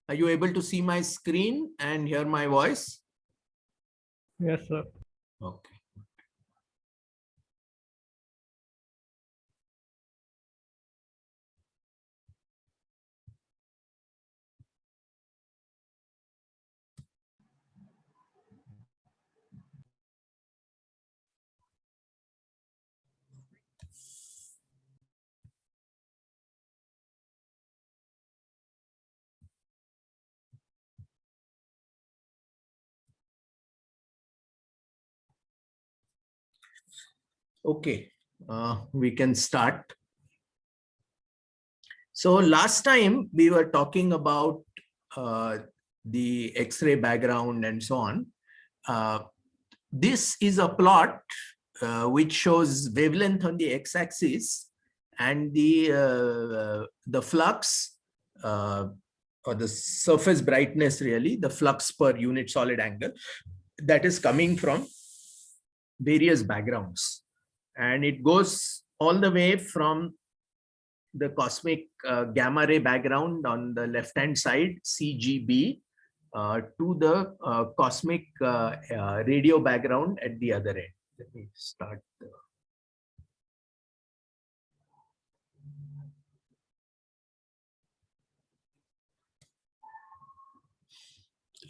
Are you able to see my screen and hear my voice? Yes, sir. Okay. Okay, we can start. So last time we were talking about the X-ray background and so on. This is a plot which shows wavelength on the x-axis and the flux or the surface brightness, really, the flux per unit solid angle that is coming from various backgrounds. And it goes all the way from the cosmic gamma ray background on the left hand side, CGB, to the cosmic radio background at the other end. Let me start.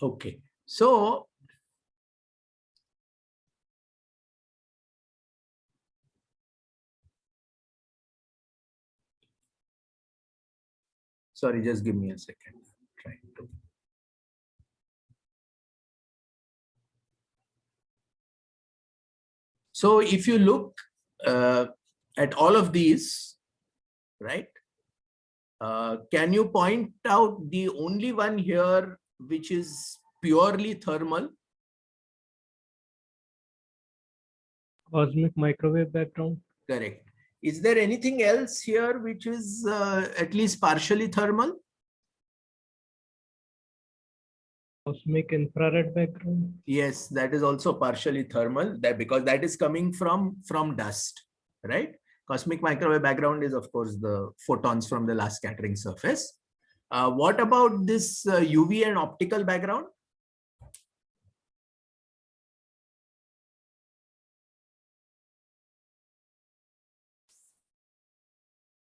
Okay, so sorry, just give me a second. Trying to. So if you look at all of these, right, can you point out the only one here which is purely thermal? Cosmic microwave background. Correct. Is there anything else here which is at least partially thermal? Cosmic infrared background. Yes, that is also partially thermal, that because that is coming from dust, right? Cosmic microwave background is, of course, the photons from the last scattering surface. What about this UV and optical background?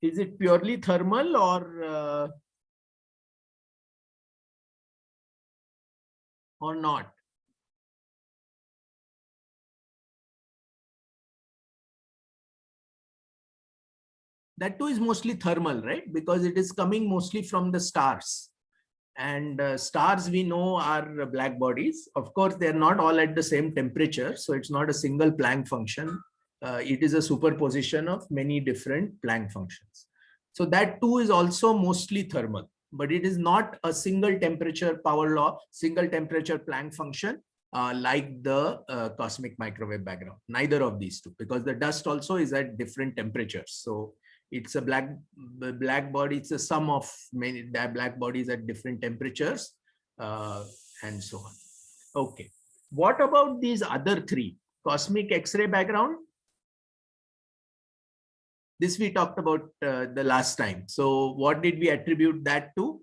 Is it purely thermal or not? That too is mostly thermal, right? Because it is coming mostly from the stars. And stars we know are black bodies. Of course, they're not all at the same temperature. So it's not a single Planck function. It is a superposition of many different Planck functions. So that too is also mostly thermal, but it is not a single temperature power law, single temperature Planck function like the cosmic microwave background. Neither of these two, because the dust also is at different temperatures. So it's a black body. It's a sum of many black bodies at different temperatures and so on. Okay. What about these other three? Cosmic X-ray background. This we talked about the last time. So what did we attribute that to?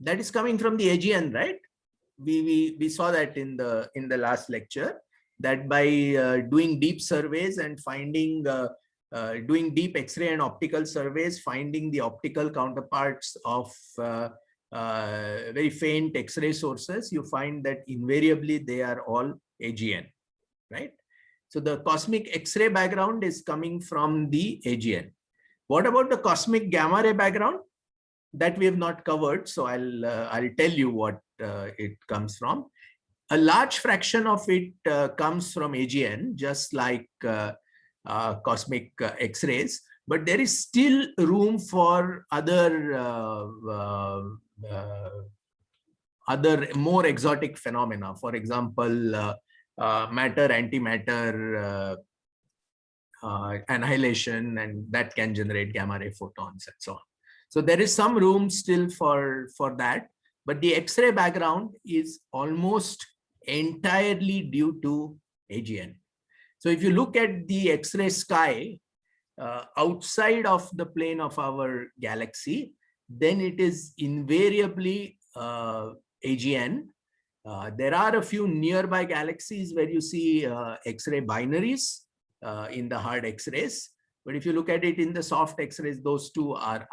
That is coming from the AGN, right? We saw that in the last lecture, that by doing deep surveys and finding doing deep X-ray and optical surveys, finding the optical counterparts of very faint X-ray sources, you find that invariably they are all AGN, right? So the cosmic X-ray background is coming from the AGN. What about the cosmic gamma ray background? That we have not covered, so I'll tell you what it comes from. A large fraction of it comes from AGN, just like cosmic X-rays, but there is still room for other more exotic phenomena. For example, matter antimatter annihilation, and that can generate gamma ray photons and so on. So there is some room still for that, but the X-ray background is almost entirely due to AGN. So if you look at the X-ray sky outside of the plane of our galaxy, then it is invariably AGN. There are a few nearby galaxies where you see X-ray binaries in the hard X-rays. But if you look at it in the soft X-rays, those two are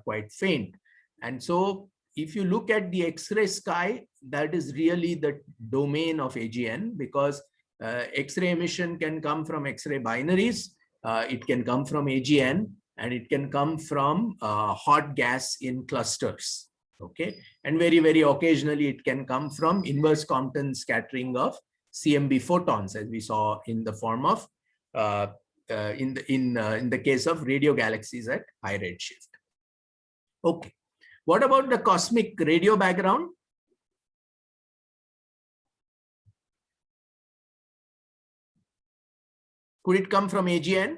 quite faint. And so if you look at the X-ray sky, that is really the domain of AGN, because X-ray emission can come from X-ray binaries, it can come from AGN, and it can come from hot gas in clusters. Okay, and very, very occasionally it can come from inverse Compton scattering of CMB photons, as we saw in the form of in the case of radio galaxies at high redshift. Okay, what about the cosmic radio background? Could it come from AGN?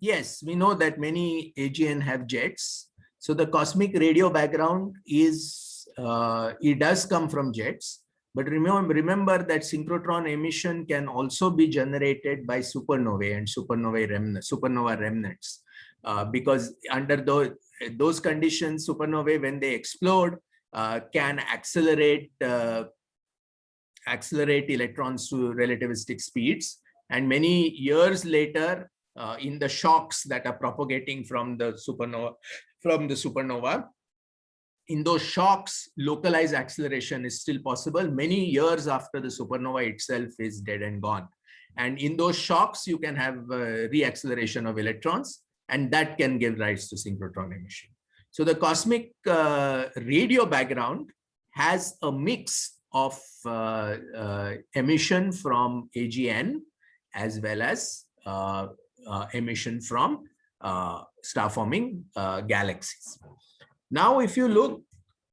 Yes, we know that many AGN have jets. So the cosmic radio background is, it does come from jets. But remember that synchrotron emission can also be generated by supernovae and supernova remnants. Because under those conditions, supernovae, when they explode, can accelerate electrons to relativistic speeds. And many years later, in the shocks that are propagating from the supernova, in those shocks, localized acceleration is still possible many years after the supernova itself is dead and gone. And in those shocks, you can have reacceleration of electrons, and that can give rise to synchrotron emission. So the cosmic radio background has a mix of emission from AGN as well as emission from star-forming galaxies. Now, if you look,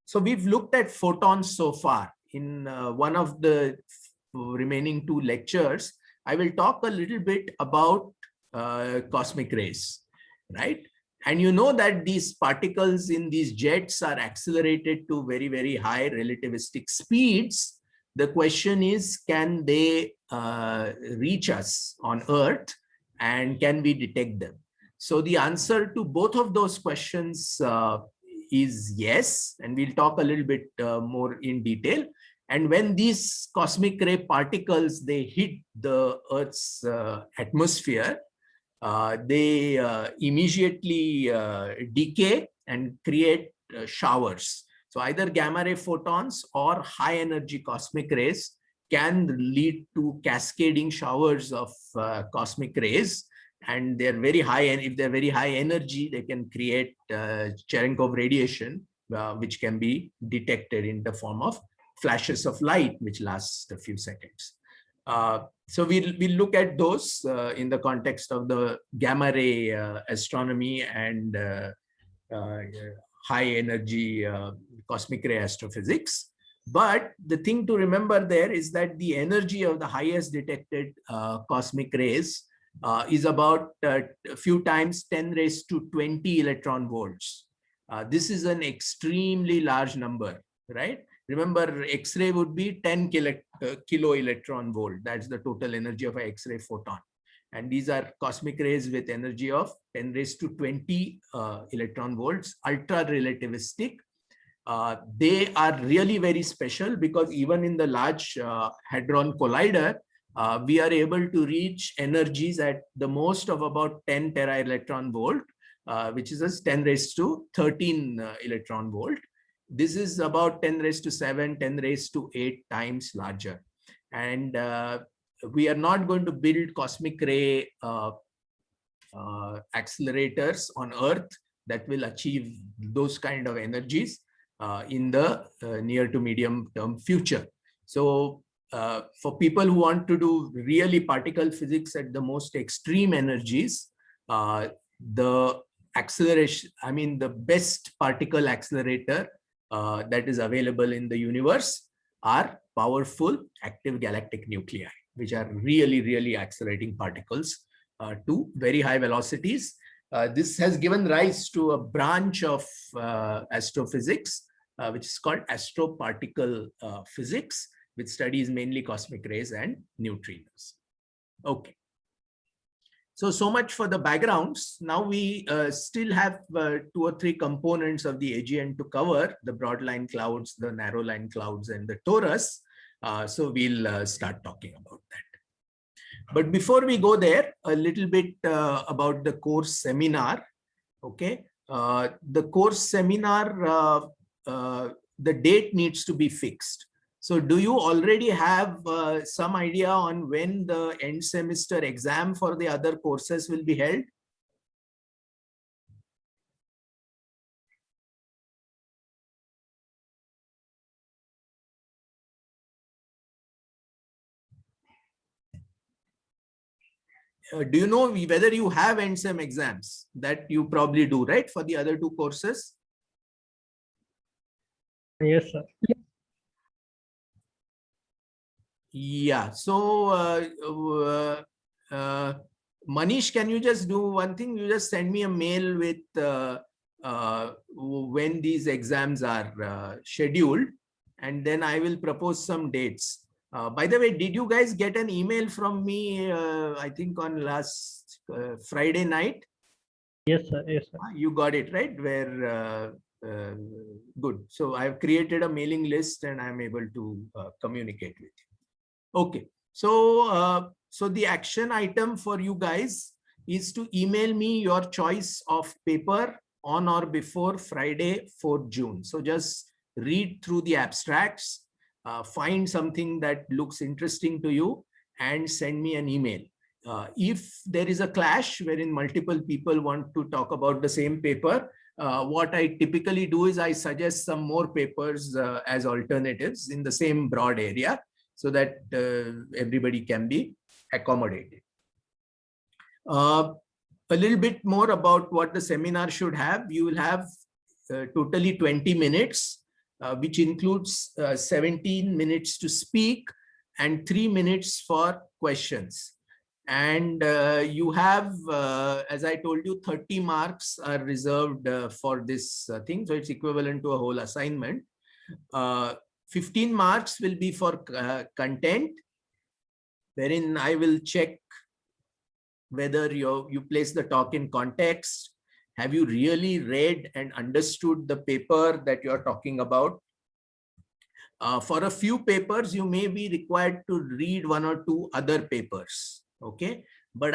so we've looked at photons so far. In one of the remaining two lectures, I will talk a little bit about cosmic rays, right? And you know that these particles in these jets are accelerated to very, very high relativistic speeds. The question is, can they reach us on Earth, and can we detect them? So the answer to both of those questions is yes, and we'll talk a little bit more in detail. And when these cosmic ray particles, they hit the Earth's atmosphere, they immediately decay and create showers. So either gamma ray photons or high energy cosmic rays can lead to cascading showers of cosmic rays, and they're very high. And if they're very high energy, they can create Cherenkov radiation, which can be detected in the form of flashes of light, which lasts a few seconds. So we'll look at those in the context of the gamma ray astronomy and high energy cosmic ray astrophysics. But the thing to remember there is that the energy of the highest detected cosmic rays is about a few times 10 raised to 20 electron volts. This is an extremely large number, right? Remember, X-ray would be 10 kilo electron volt. That's the total energy of an X-ray photon. And these are cosmic rays with energy of 10 raised to 20 electron volts, ultra relativistic. They are really very special because even in the Large Hadron Collider, we are able to reach energies at the most of about 10 tera electron volt, which is a 10 raised to 13 electron volt. This is about 10 raised to 7, 10 raised to 8 times larger. And we are not going to build cosmic ray accelerators on Earth that will achieve those kind of energies in the near to medium term future. So for people who want to do really particle physics at the most extreme energies, the acceleration, I mean, the best particle accelerator that is available in the universe are powerful active galactic nuclei, which are really, really accelerating particles to very high velocities. This has given rise to a branch of astrophysics, which is called astroparticle physics, which studies mainly cosmic rays and neutrinos. Okay. So much for the backgrounds. Now we still have 2 or 3 components of the AGN to cover: the broadline clouds, the narrowline clouds, and the torus. So we'll start talking about that. But before we go there, a little bit about the course seminar. Okay, the course seminar, the date needs to be fixed. So do you already have some idea on when the end semester exam for the other courses will be held? Do you know whether you have end sem exams? That you probably do, right, for the other 2 courses? Yes, sir. Yeah. So Manish, can you just do one thing? You just send me a mail with when these exams are scheduled, and then I will propose some dates. By the way, did you guys get an email from me, I think on last Friday night? Yes, sir. Yes, sir. You got it, right? Where good. So I've created a mailing list and I'm able to communicate with you. Okay. So so the action item for you guys is to email me your choice of paper on or before Friday, 4th June. So just read through the abstracts, find something that looks interesting to you, and send me an email. If there is a clash wherein multiple people want to talk about the same paper, what I typically do is I suggest some more papers as alternatives in the same broad area, so that everybody can be accommodated. A little bit more about what the seminar should have. You will have totally 20 minutes, which includes 17 minutes to speak and 3 minutes for questions. And you have, as I told you, 30 marks are reserved for this thing. So it's equivalent to a whole assignment. 15 marks will be for content, wherein I will check whether you place the talk in context. Have you really read and understood the paper that you're talking about? For a few papers, you may be required to read 1 or 2 other papers. Okay, but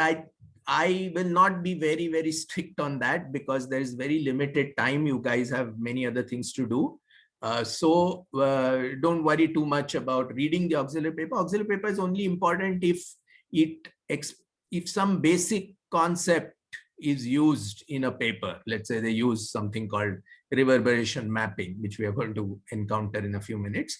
I will not be very, very strict on that because there is very limited time. You guys have many other things to do. So don't worry too much about reading the auxiliary paper. Auxiliary paper is only important if some basic concept is used in a paper. Let's say they use something called reverberation mapping, which we are going to encounter in a few minutes.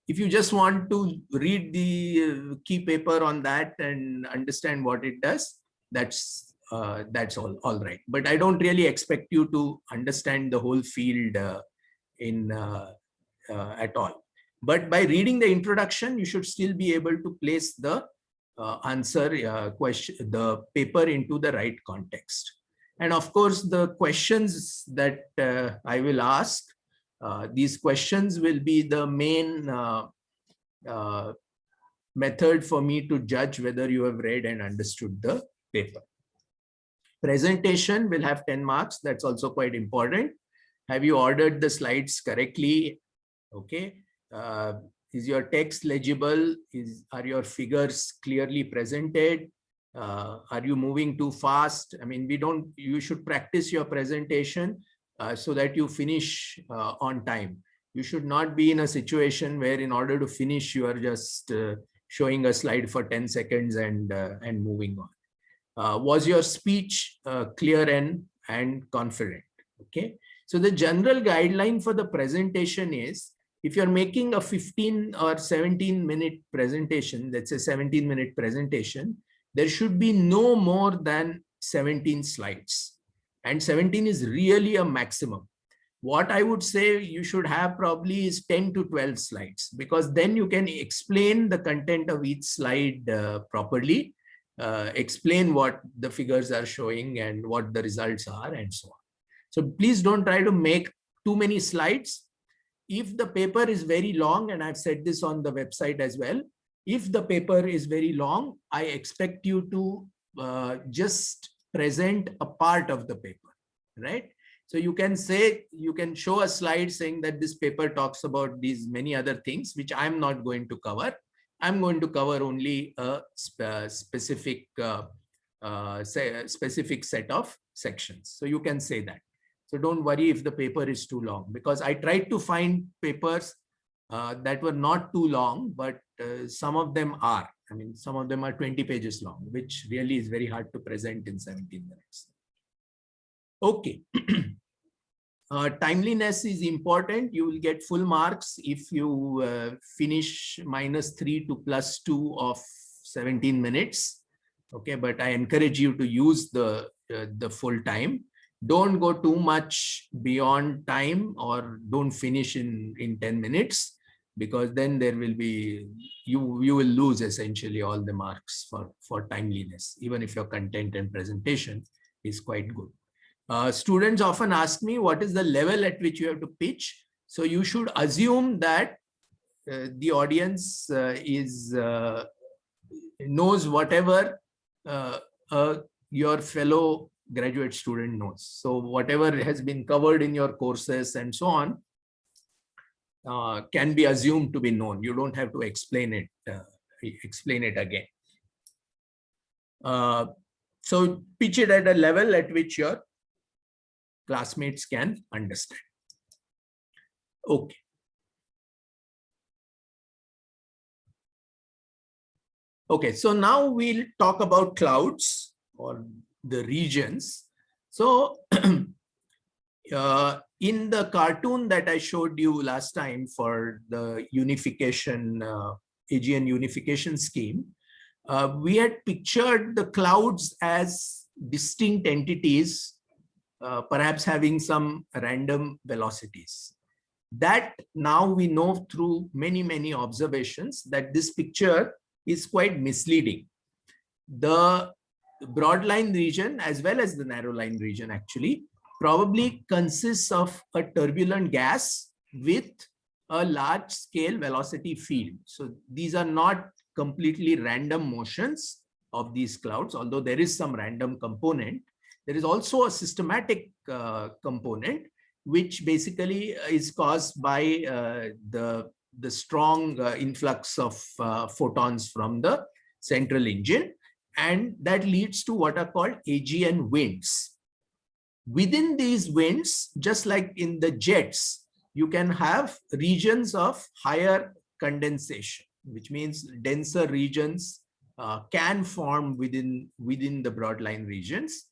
If you just want to read the key paper on that and understand what it does, that's all right. But I don't really expect you to understand the whole field at all. But by reading the introduction, you should still be able to place the the paper into the right context. And of course, the questions that I will ask, these questions will be the main method for me to judge whether you have read and understood the paper. Presentation will have 10 marks. That's also quite important. Have you ordered the slides correctly? Okay. Is your text legible? Are your figures clearly presented? Are you moving too fast? I mean, you should practice your presentation so that you finish on time. You should not be in a situation where in order to finish, you are just showing a slide for 10 seconds and moving on. Was your speech clear and confident? Okay. So the general guideline for the presentation is, if you're making a 15 or 17 minute presentation, let's say 17-minute presentation, there should be no more than 17 slides. And 17 is really a maximum. What I would say you should have probably is 10 to 12 slides, because then you can explain the content of each slide properly. explain what the figures are showing and what the results are and so on. So please don't try to make too many slides. If the paper is very long, and I've said this on the website as well, if the paper is very long, I expect you to just present a part of the paper, right? So you can say, you can show a slide saying that this paper talks about these many other things, which I'm not going to cover. I'm going to cover only a specific set of sections. So you can say that. So don't worry if the paper is too long, because I tried to find papers that were not too long, but some of them are. I mean, some of them are 20 pages long, which really is very hard to present in 17 minutes. Okay. Timeliness is important. You will get full marks if you finish -3 to +2 of 17 minutes. Okay, but I encourage you to use the full time. Don't go too much beyond time, or don't finish in 10 minutes, because then there will be, you will lose essentially all the marks for timeliness, even if your content and presentation is quite good. Students often ask me, what is the level at which you have to pitch? So you should assume that the audience knows whatever your fellow graduate student knows. So whatever has been covered in your courses and so on can be assumed to be known. You don't have to explain it again. So pitch it at a level at which your classmates can understand. Okay. Okay, so now we'll talk about clouds, or the regions. So in the cartoon that I showed you last time for the unification, AGN unification scheme, we had pictured the clouds as distinct entities, perhaps having some random velocities. That now we know through many, many observations that this picture is quite misleading. The broadline region, as well as the narrow line region, actually probably consists of a turbulent gas with a large scale velocity field. So these are not completely random motions of these clouds, although there is some random component. There is also a systematic component, which basically is caused by the strong influx of photons from the central engine, and that leads to what are called AGN winds. Within these winds, just like in the jets, you can have regions of higher condensation, which means denser regions can form within the broadline regions.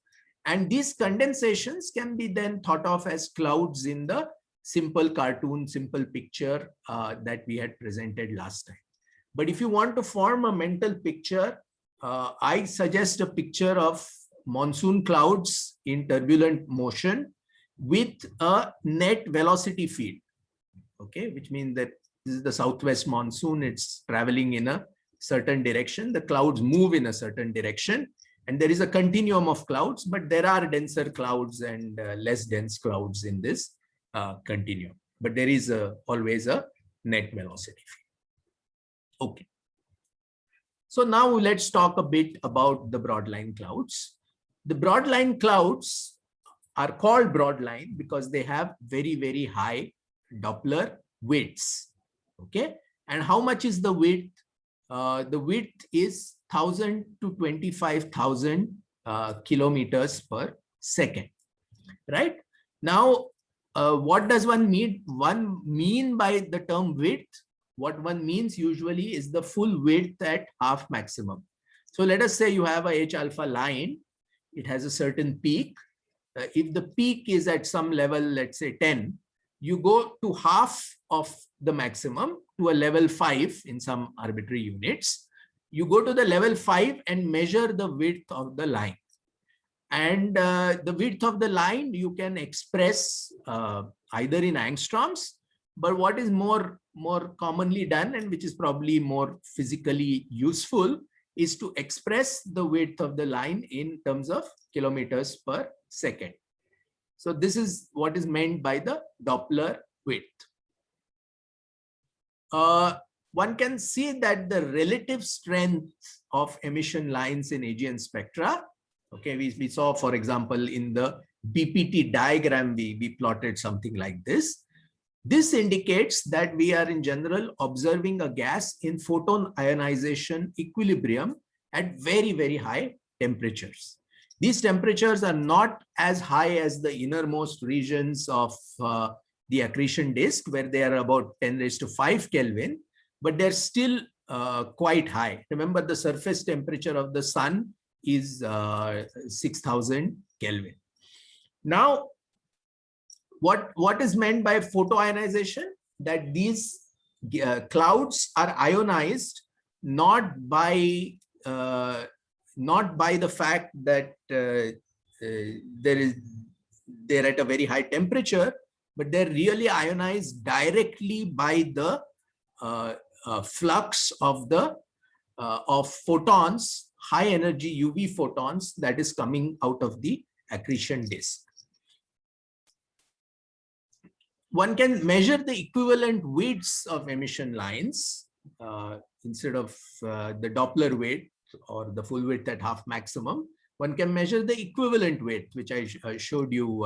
And these condensations can be then thought of as clouds in the simple cartoon, simple picture that we had presented last time. But if you want to form a mental picture, I suggest a picture of monsoon clouds in turbulent motion with a net velocity field, okay, which means that this is the southwest monsoon, it's traveling in a certain direction, the clouds move in a certain direction, and there is a continuum of clouds, but there are denser clouds and less dense clouds in this continuum, but there is always a net velocity field. Okay. So now let's talk a bit about the broadline clouds. The broadline clouds are called broadline because they have very, very high Doppler widths. Okay. And how much is the width? The width is 1,000 to 25,000 kilometers per second. Right. Now, what does one mean by the term width? What one means usually is the full width at half maximum. So let us say you have a H alpha line. It has a certain peak. If the peak is at some level, let's say 10, you go to half of the maximum to a level 5 in some arbitrary units. You go to the level 5 and measure the width of the line. And the width of the line you can express either in angstroms, but what is more commonly done and which is probably more physically useful is to express the width of the line in terms of kilometers per second. So this is what is meant by the Doppler width. One can see that the relative strength of emission lines in AGN spectra, okay, we saw, for example, in the BPT diagram, we plotted something like this. This indicates that we are in general observing a gas in photon ionization equilibrium at very, very high temperatures. These temperatures are not as high as the innermost regions of the accretion disk, where they are about 10⁵ Kelvin, but they're still quite high. Remember, the surface temperature of the sun is 6000 Kelvin. Now, what is meant by photoionization? That these clouds are ionized not by the fact that they're at a very high temperature, but they're really ionized directly by the flux of photons, high energy UV photons that is coming out of the accretion disk. One can measure the equivalent widths of emission lines instead of the Doppler width or the full width at half maximum. One can measure the equivalent width, which I showed you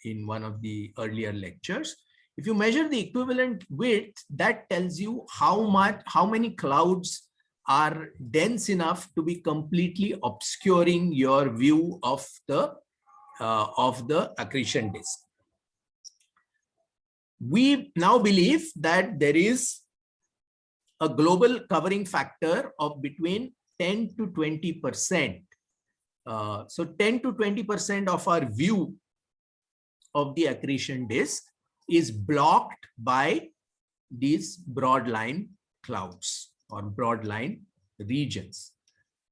in one of the earlier lectures. If you measure the equivalent width, that tells you how many clouds are dense enough to be completely obscuring your view of the accretion disk. We now believe that there is a global covering factor of between 10 to 20%. So 10 to 20% of our view of the accretion disk is blocked by these broadline clouds or broadline regions.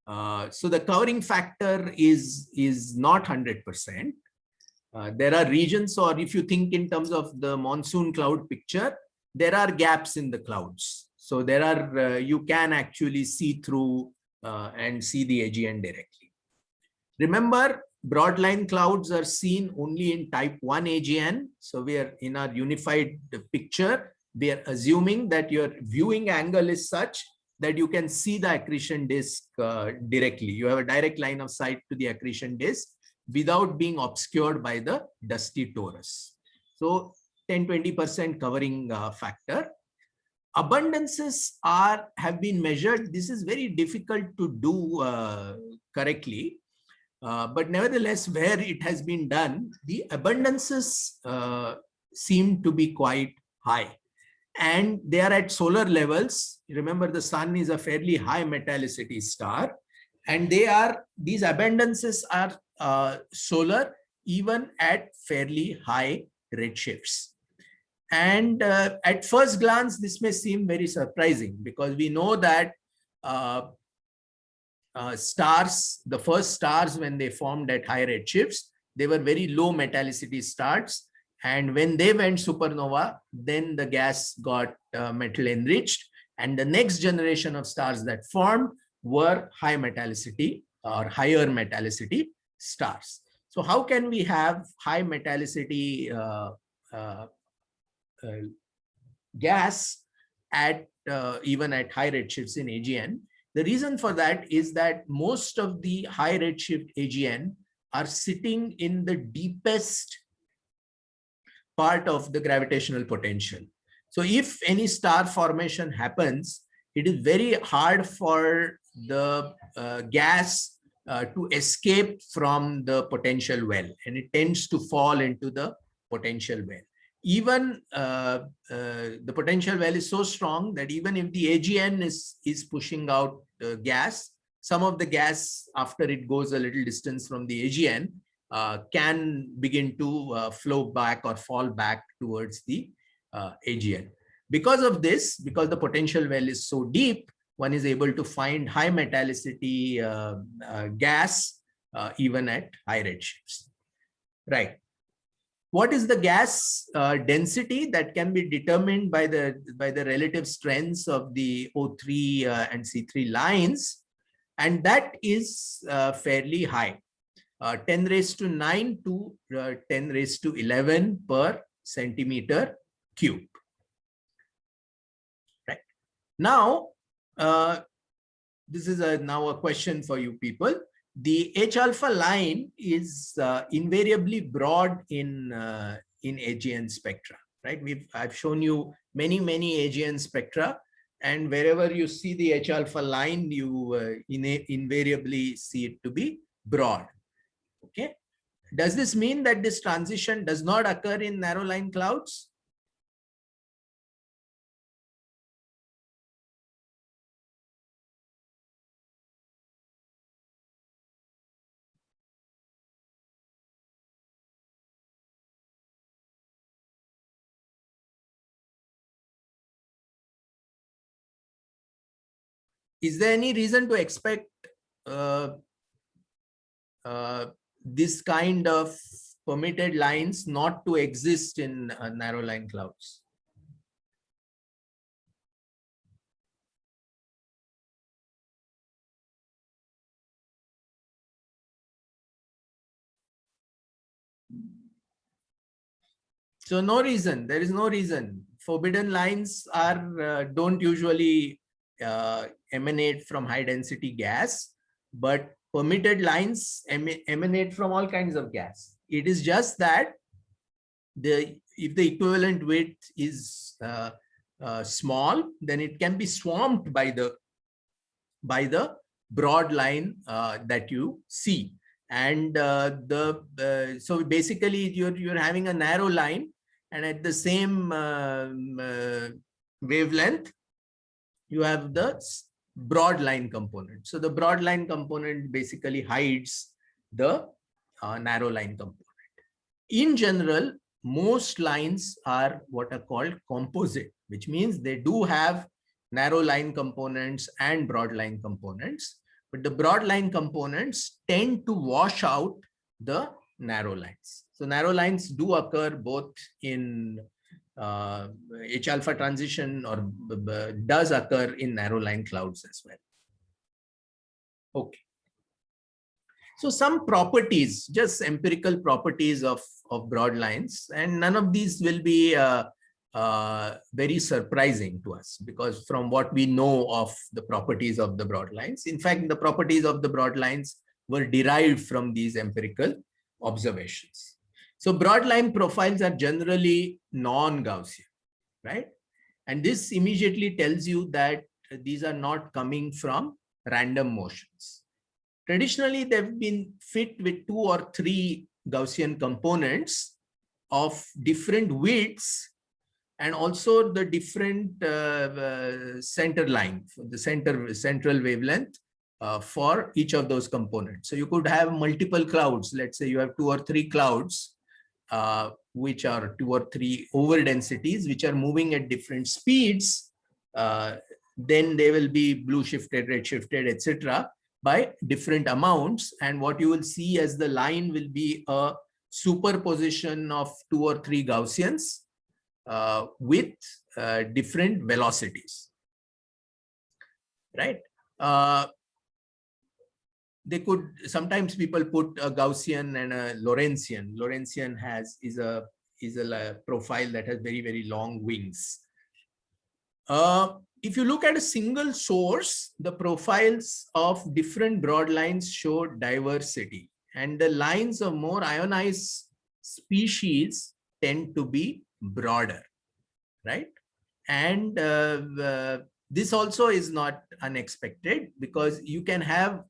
So the covering factor is not 100%. There are regions, or if you think in terms of the monsoon cloud picture, there are gaps in the clouds. So there are, you can actually see through and see the AGN directly. Remember, broadline clouds are seen only in type 1 AGN. So we are in our unified picture, we are assuming that your viewing angle is such that you can see the accretion disk directly. You have a direct line of sight to the accretion disk without being obscured by the dusty torus. So 10–20% covering factor. Abundances have been measured. This is very difficult to do correctly. But nevertheless, where it has been done, the abundances seem to be quite high. And they are at solar levels. Remember, the sun is a fairly high metallicity star. And these abundances are solar even at fairly high redshifts. And at first glance, this may seem very surprising because we know that stars, the first stars when they formed at high redshifts, they were very low metallicity stars. And when they went supernova, then the gas got metal enriched. And the next generation of stars that formed were high metallicity or higher metallicity stars. So how can we have high metallicity gas at even at high redshifts in AGN? The reason for that is that most of the high redshift AGN are sitting in the deepest part of the gravitational potential. So if any star formation happens, it is very hard for the gas to escape from the potential well, and it tends to fall into the potential well. Even the potential well is so strong that even if the AGN is pushing out gas, some of the gas, after it goes a little distance from the AGN, can begin to flow back or fall back towards the AGN. Because of this, because the potential well is so deep, one is able to find high metallicity gas even at high redshifts. Right. What is the gas density that can be determined by the relative strengths of the O3 and C3 lines? And that is fairly high, 10 raised to 9 to 10 raised to 11 per centimeter cube. Right. Now, this is now a question for you people. The H alpha line is invariably broad in AGN spectra, right? I've shown you many AGN spectra, and wherever you see the H alpha line, you invariably see it to be broad. Okay. Does this mean that this transition does not occur in narrow line clouds? Is there any reason to expect this kind of permitted lines not to exist in narrow line clouds? So no reason, there is no reason. Forbidden lines are don't usually emanate from high density gas, but permitted lines emanate from all kinds of gas. It is just that if the equivalent width is small, then it can be swamped by the broad line that you see. And so basically you're having a narrow line, and at the same wavelength, you have the broad line component. So the broad line component basically hides the narrow line component. In general, most lines are what are called composite, which means they do have narrow line components and broad line components, but the broad line components tend to wash out the narrow lines. So narrow lines do occur both in H alpha transition, or does occur in narrow line clouds as well. Okay. So some properties, just empirical properties of broad lines, and none of these will be very surprising to us, because from what we know of the properties of the broad lines, in fact, the properties of the broad lines were derived from these empirical observations. So broad line profiles are generally non-Gaussian, right? And this immediately tells you that these are not coming from random motions. Traditionally, they've been fit with 2 or 3 Gaussian components of different widths, and also the different center line, the central wavelength for each of those components. So you could have multiple clouds. Let's say you have 2 or 3 clouds, which are 2 or 3 over densities, which are moving at different speeds. Then they will be blue shifted, red shifted, etc., by different amounts. And what you will see as the line will be a superposition of 2 or 3 Gaussians with different velocities, right? They could sometimes people put a Gaussian and a Lorentzian. Lorentzian is a profile that has very long wings. If you look at a single source, the profiles of different broad lines show diversity, and the lines of more ionized species tend to be broader, right? And this also is not unexpected, because you can have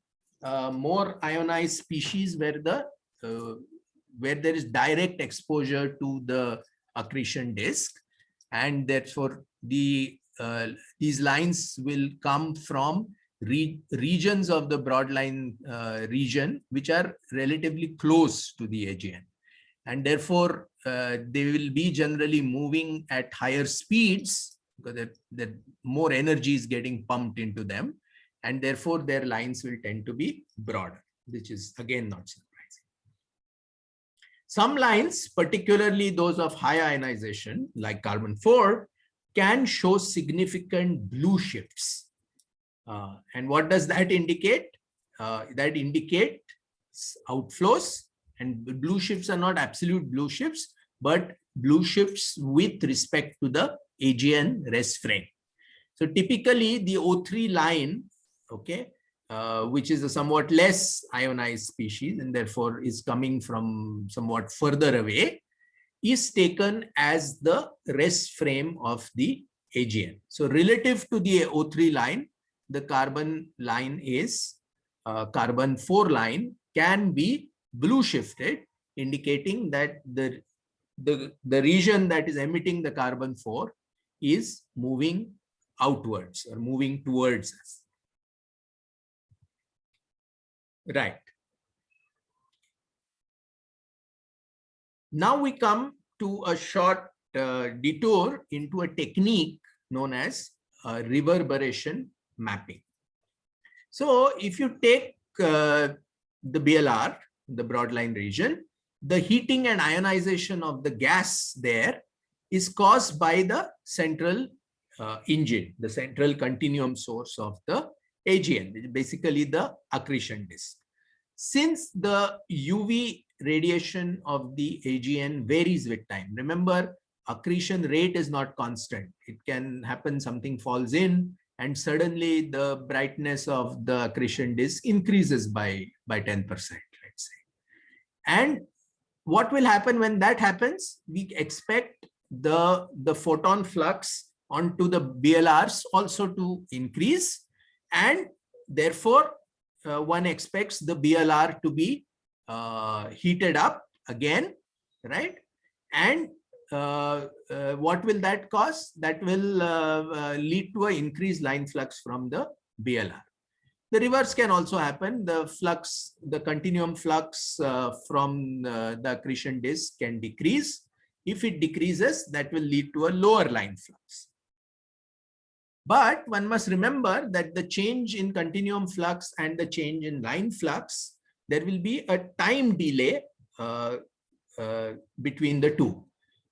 more ionized species where there is direct exposure to the accretion disk, and therefore these lines will come from regions of the broadline region which are relatively close to the AGN, and therefore they will be generally moving at higher speeds, because more energy is getting pumped into them, and therefore their lines will tend to be broader, which is again not surprising. Some lines, particularly those of high ionization like carbon-4, can show significant blue shifts. And what does that indicate? that indicate outflows, and blue shifts are not absolute blue shifts, but blue shifts with respect to the AGN rest frame. So typically the O3 line, okay, which is a somewhat less ionized species and therefore is coming from somewhat further away, is taken as the rest frame of the AGN. So relative to the O3 line, the carbon line is carbon 4 line can be blue shifted, indicating that the region that is emitting the carbon 4 is moving outwards or moving towards us. Right. Now we come to a short detour into a technique known as reverberation mapping. So if you take the BLR, the broadline region, the heating and ionization of the gas there is caused by the central engine, the central continuum source of the AGN, basically the accretion disk. Since the UV radiation of the AGN varies with time, remember, accretion rate is not constant. It can happen, something falls in, and suddenly the brightness of the accretion disk increases by 10%, let's say. And what will happen when that happens? We expect the photon flux onto the BLRs also to increase, and therefore one expects the BLR to be heated up again, right? And what will that cause? That will lead to an increased line flux from the BLR. The reverse can also happen. The flux, the continuum flux from the accretion disk can decrease. If it decreases, that will lead to a lower line flux. But one must remember that the change in continuum flux and the change in line flux, there will be a time delay between the two.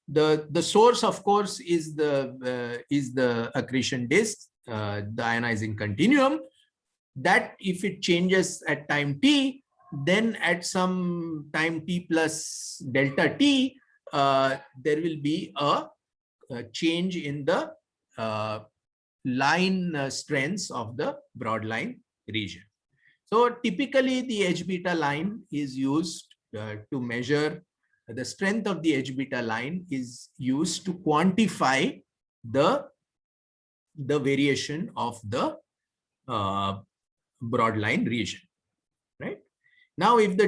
The source, of course, is the accretion disk, the ionizing continuum. That if it changes at time t, then at some time t plus delta t, there will be a change in the line strengths of the broadline region. So typically the H beta line is used to measure the strength of the H beta line is used to quantify the variation of the broadline region, right? Now, if the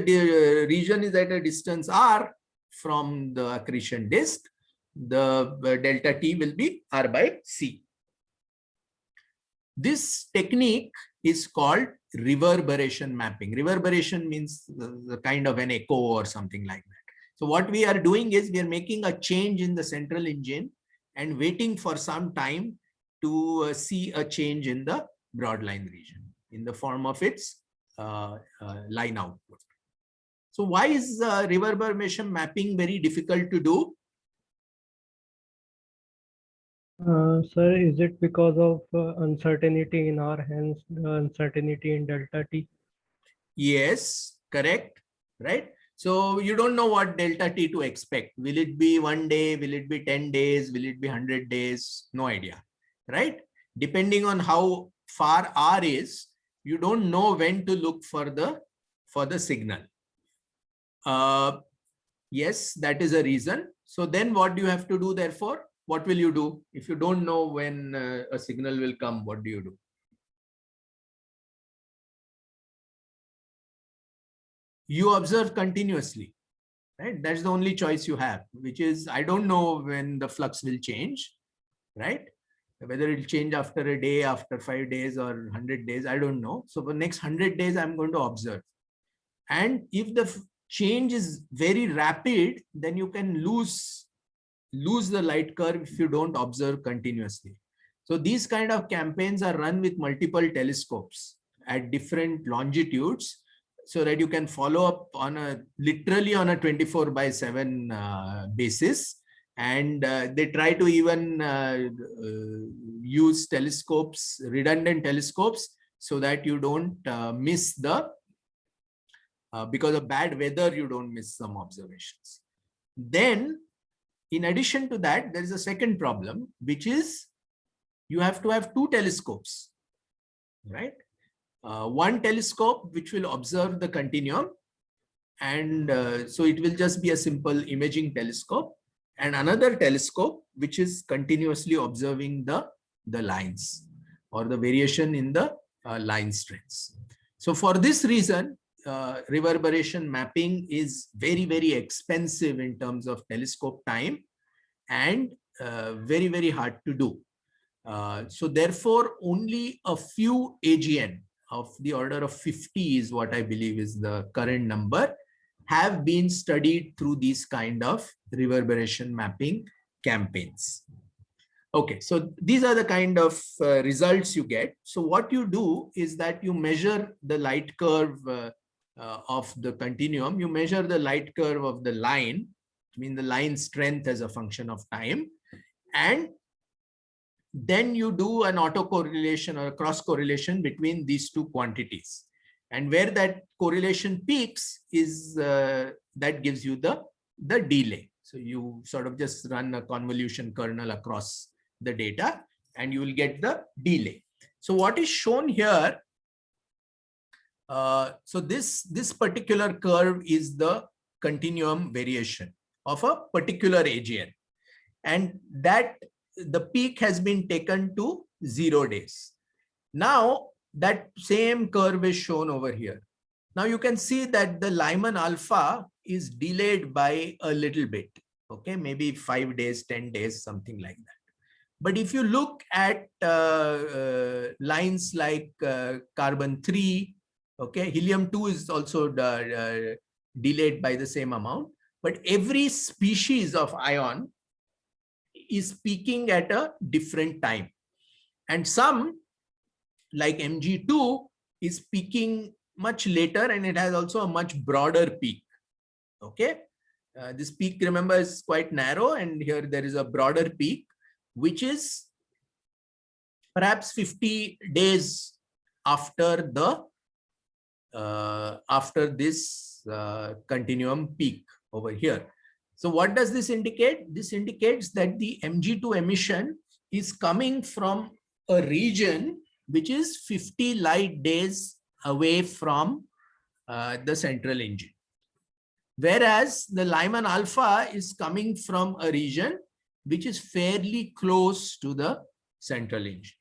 region is at a distance r from the accretion disk, the delta t will be r by c. This technique is called reverberation mapping. Reverberation means the kind of an echo or something like that. So what we are doing is we are making a change in the central engine and waiting for some time to see a change in the broadline region in the form of its line output. So why is reverberation mapping very difficult to do? Sir, is it because of uncertainty in our hands, uncertainty in delta t? Yes, correct, right? So you don't know what delta t to expect. Will it be 1 day? Will it be 10 days? Will it be 100 days? No idea, right? Depending on how far r is, you don't know when to look for the signal. Yes, that is a reason. So then what do you have to do therefore? What will you do? If you don't know when a signal will come, what do you do? You observe continuously, right? That's the only choice you have, which is, I don't know when the flux will change, right? Whether it'll change after a day, after 5 days or 100 days, I don't know. So for the next 100 days, I'm going to observe. And if the change is very rapid, then you can lose the light curve if you don't observe continuously. So these kind of campaigns are run with multiple telescopes at different longitudes, so that you can follow up on literally on a 24/7 basis. And they try to even use telescopes, redundant telescopes, so that you don't miss the, because of bad weather, you don't miss some observations. Then, in addition to that, there is a second problem, which is you have to have two telescopes, right? One telescope which will observe the continuum, and so it will just be a simple imaging telescope, and another telescope which is continuously observing the lines or the variation in the line strengths. So for this reason, reverberation mapping is very, very expensive in terms of telescope time and very, very hard to do. So therefore, only a few AGN of the order of 50 is what I believe is the current number, have been studied through these kind of reverberation mapping campaigns. Okay, so these are the kind of results you get. So what you do is that you measure the light curve of the continuum, you measure the light curve of the line, I mean the line strength as a function of time, and then you do an autocorrelation or a cross correlation between these two quantities. And where that correlation peaks is that gives you the delay. So you sort of just run a convolution kernel across the data and you will get the delay. So what is shown here, so this particular curve is the continuum variation of a particular AGN, and that the peak has been taken to 0 days. Now that same curve is shown over here. Now you can see that the Lyman alpha is delayed by a little bit, okay, maybe 5 days, 10 days, something like that. But if you look at lines like carbon 3, okay, helium 2 is also delayed by the same amount, but every species of ion is peaking at a different time. And some, like Mg2, is peaking much later, and it has also a much broader peak. Okay, this peak, remember, is quite narrow, and here there is a broader peak, which is perhaps 50 days after the after this continuum peak over here. So what does this indicate? This indicates that the Mg2 emission is coming from a region which is 50 light days away from the central engine. Whereas the Lyman alpha is coming from a region which is fairly close to the central engine.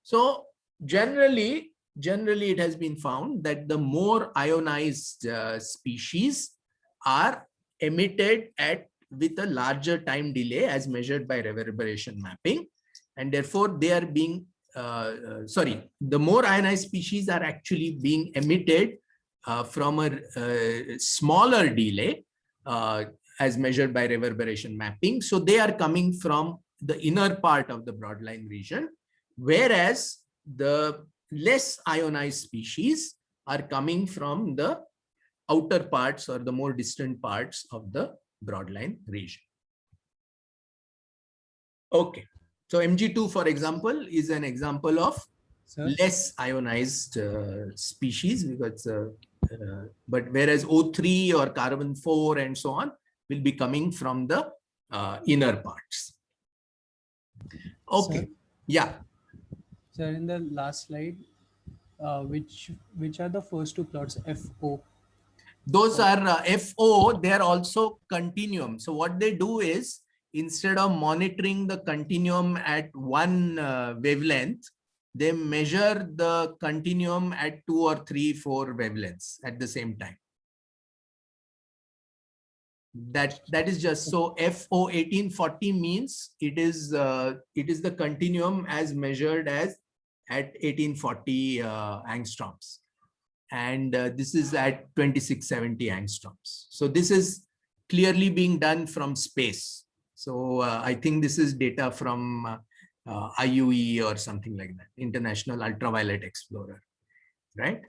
So generally it has been found that the more ionized species are emitted with a larger time delay as measured by reverberation mapping, and therefore they are being the more ionized species are actually being emitted from a smaller delay as measured by reverberation mapping. So they are coming from the inner part of the broadline region, whereas the less ionized species are coming from the outer parts or the more distant parts of the broadline region. Okay, so Mg2, for example, is an example of less ionized species, because but whereas O3 or carbon 4 and so on will be coming from the inner parts. Okay, sir? Yeah. Sir, in the last slide, which are the first two plots, FO? Those are FO, they are also continuum. So what they do is, instead of monitoring the continuum at one wavelength, they measure the continuum at 2 or 3, 4 wavelengths at the same time. That is just so. FO 1840 means it is the continuum as measured as at 1840 angstroms, and this is at 2670 angstroms. So this is clearly being done from space. So I think this is data from IUE or something like that, International Ultraviolet Explorer, right?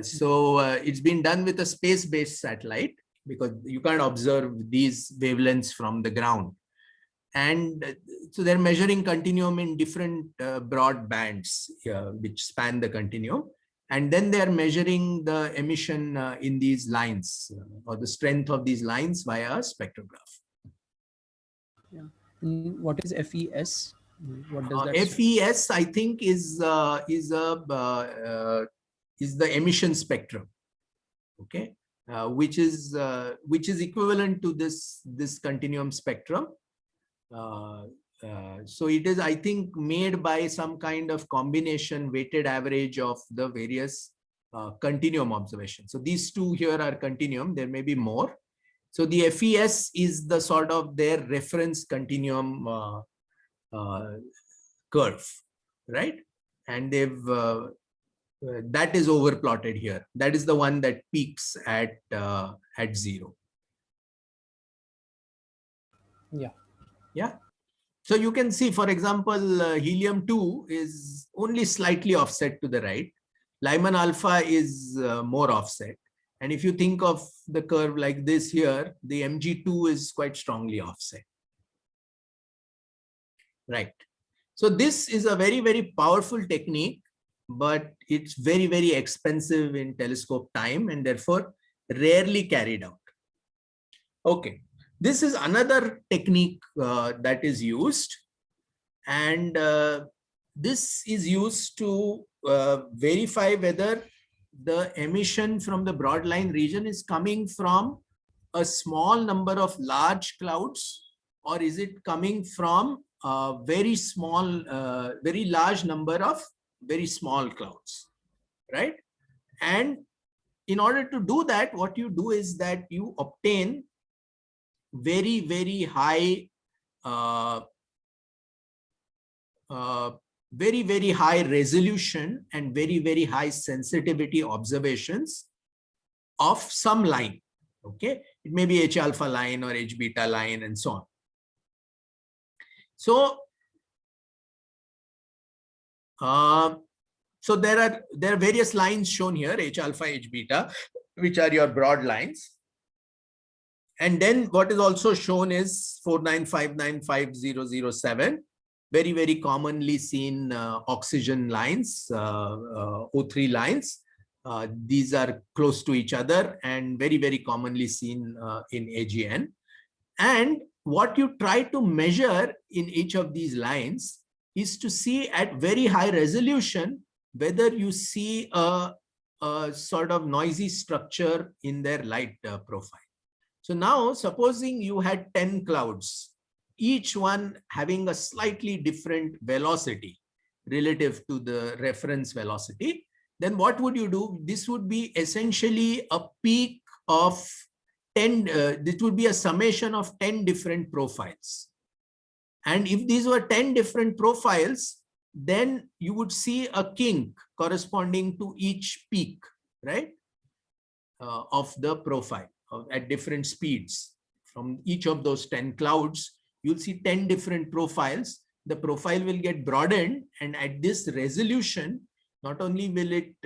So it's been done with a space-based satellite, because you can't observe these wavelengths from the ground. And so they're measuring continuum in different broad bands which span the continuum. And then they are measuring the emission in these lines or the strength of these lines via a spectrograph. Yeah. And what is FES? What does that stand? FES, I think, is the emission spectrum. Okay, which is equivalent to this continuum spectrum. So it is, I think, made by some kind of combination weighted average of the various continuum observations. So these two here are continuum. There may be more. So the FES is the sort of their reference continuum curve, right? And they've that is overplotted here. That is the one that peaks at 0. Yeah. Yeah. So you can see, for example, helium-2 is only slightly offset to the right. Lyman alpha is more offset. And if you think of the curve like this here, the Mg2 is quite strongly offset. Right. So this is a very, very powerful technique, but it's very, very expensive in telescope time and therefore rarely carried out. Okay. This is another technique that is used, and this is used to verify whether the emission from the broadline region is coming from a small number of large clouds, or is it coming from a very small, very large number of very small clouds, right? And in order to do that, what you do is that you obtain very, very high very, very high resolution and very, very high sensitivity observations of some line. Okay, it may be H alpha line or H beta line and so on. So so there are various lines shown here, H alpha, H beta, which are your broad lines. And then what is also shown is 49595007, very, very commonly seen oxygen lines, O3 lines. These are close to each other and very, very commonly seen in AGN. And what you try to measure in each of these lines is to see at very high resolution whether you see a sort of noisy structure in their light profile. So now, supposing you had 10 clouds, each one having a slightly different velocity relative to the reference velocity, then what would you do? This would be essentially a peak of 10, this would be a summation of 10 different profiles. And if these were 10 different profiles, then you would see a kink corresponding to each peak, right, of the profile at different speeds. From each of those 10 clouds, you'll see 10 different profiles. The profile will get broadened, and at this resolution, not only will it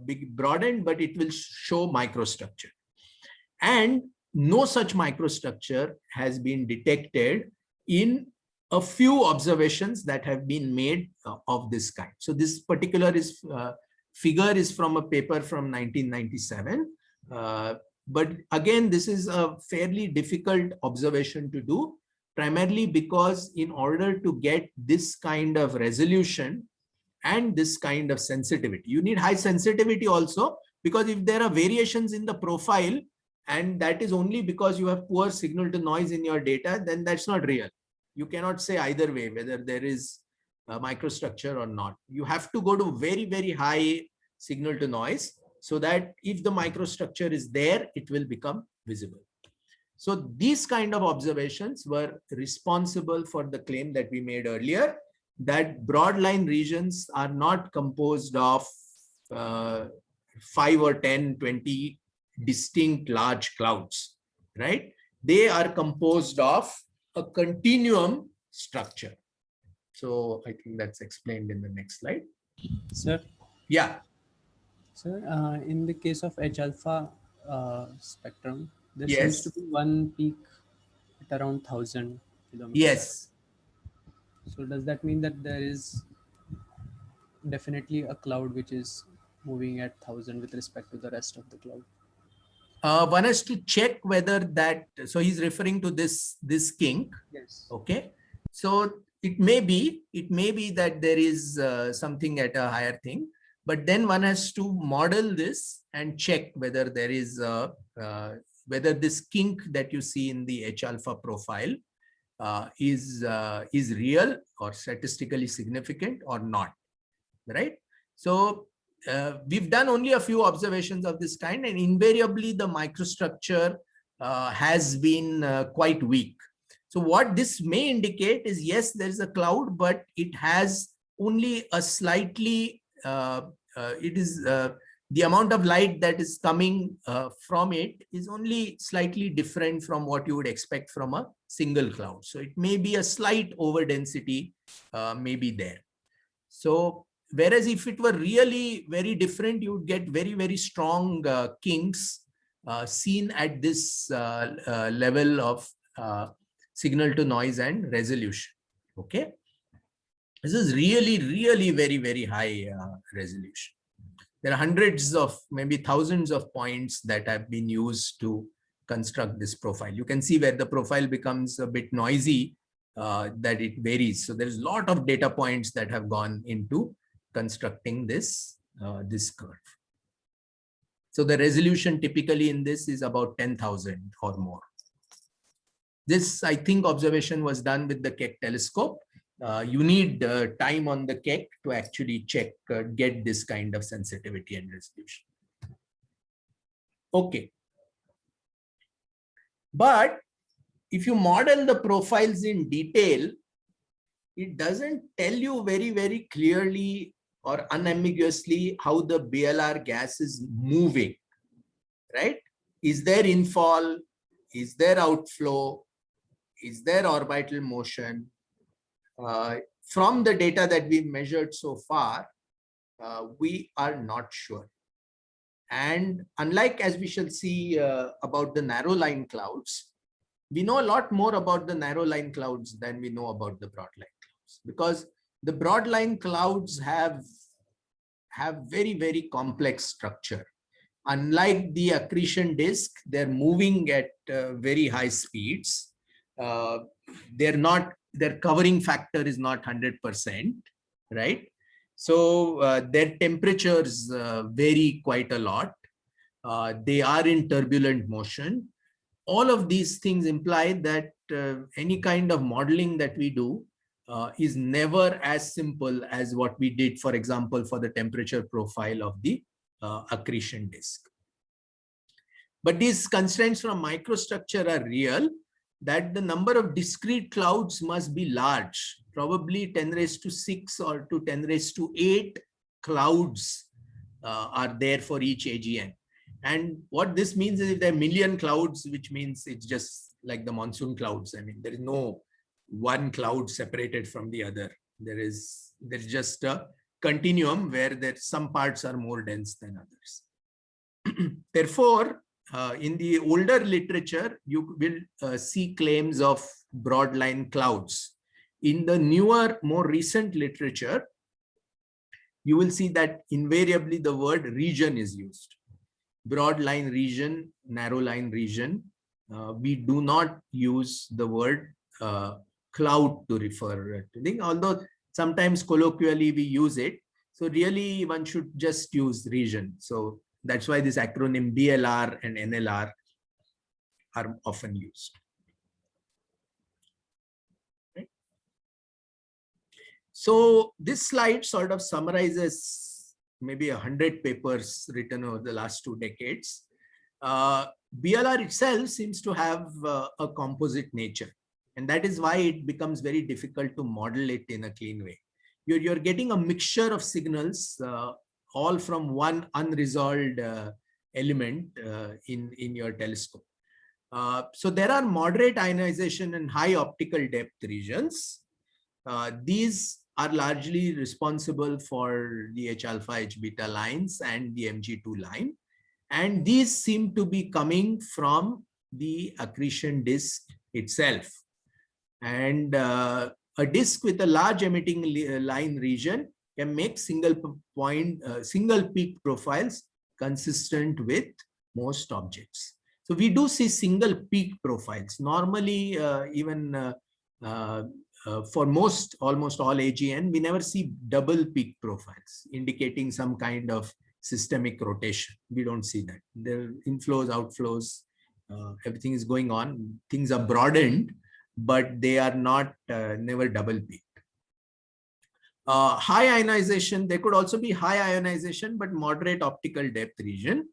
be broadened, but it will show microstructure. And no such microstructure has been detected in a few observations that have been made of this kind. So this particular figure is from a paper from 1997. But again, this is a fairly difficult observation to do, primarily because in order to get this kind of resolution and this kind of sensitivity, you need high sensitivity also, because if there are variations in the profile and that is only because you have poor signal to noise in your data, then that's not real. You cannot say either way whether there is a microstructure or not. You have to go to very, very high signal to noise, so that if the microstructure is there, it will become visible. So these kind of observations were responsible for the claim that we made earlier, that broadline regions are not composed of 5 or 10, 20 distinct large clouds, right? They are composed of a continuum structure. So I think that's explained in the next slide. Sir? Yeah. Sir, in the case of H alpha spectrum, there seems Yes. to be one peak at around 1000 kilometers. Yes. So does that mean that there is definitely a cloud which is moving at 1000 with respect to the rest of the cloud? One has to check whether that, so he's referring to this kink. Yes. Okay. So it may be that there is something at a higher thing, but then one has to model this and check whether there is whether this kink that you see in the H alpha profile is real or statistically significant or not, right? So we've done only a few observations of this kind, and invariably the microstructure has been quite weak. So what this may indicate is, yes, there is a cloud, but it has only a slightly, the amount of light that is coming from it is only slightly different from what you would expect from a single cloud. So it may be a slight overdensity maybe there. So whereas if it were really very different, you would get very, very strong kinks seen at this level of signal to noise and resolution. Okay. This is really, really very, very high resolution. There are hundreds of, maybe thousands of points that have been used to construct this profile. You can see where the profile becomes a bit noisy, that it varies. So there's a lot of data points that have gone into constructing this, this curve. So the resolution typically in this is about 10,000 or more. This, I think, observation was done with the Keck telescope. You need time on the Keck to actually check, get this kind of sensitivity and resolution. Okay. But if you model the profiles in detail, it doesn't tell you very, very clearly or unambiguously how the BLR gas is moving, right? Is there infall? Is there outflow? Is there orbital motion? From the data that we've measured so far, we are not sure. And unlike, as we shall see about the narrow line clouds, we know a lot more about the narrow line clouds than we know about the broadline clouds, because the broadline clouds have very, very complex structure. Unlike the accretion disk, they're moving at very high speeds. Their covering factor is not 100%, right? So their temperatures vary quite a lot. They are in turbulent motion. All of these things imply that any kind of modeling that we do is never as simple as what we did, for example, for the temperature profile of the accretion disk. But these constraints from microstructure are real, that the number of discrete clouds must be large, probably 10 raised to 6 or to 10 raised to 8 clouds are there for each AGN. And what this means is if there are a million clouds, which means it's just like the monsoon clouds. I mean, there is no one cloud separated from the other. There's just a continuum where some parts are more dense than others. Therefore, in the older literature, you will see claims of broadline clouds. In the newer, more recent literature, you will see that invariably the word region is used. Broad line region, narrow line region. We do not use the word cloud to refer to things, although sometimes colloquially we use it. So really one should just use region. So that's why this acronym BLR and NLR are often used. Right? So this slide sort of summarizes maybe 100 papers written over the last 2 decades. BLR itself seems to have a composite nature, and that is why it becomes very difficult to model it in a clean way. You're getting a mixture of signals, all from one unresolved element in your telescope. So there are moderate ionization and high optical depth regions. These are largely responsible for the H alpha, H beta lines and the MG2 line. And these seem to be coming from the accretion disk itself. And A disk with a large emitting line region can make single peak profiles consistent with most objects. So we do see single peak profiles. Normally, even for almost all AGN, we never see double peak profiles, indicating some kind of systemic rotation. We don't see that. There are inflows, outflows, everything is going on. Things are broadened, but they are not never double peaked. High ionization, there could also be high ionization, but moderate optical depth region.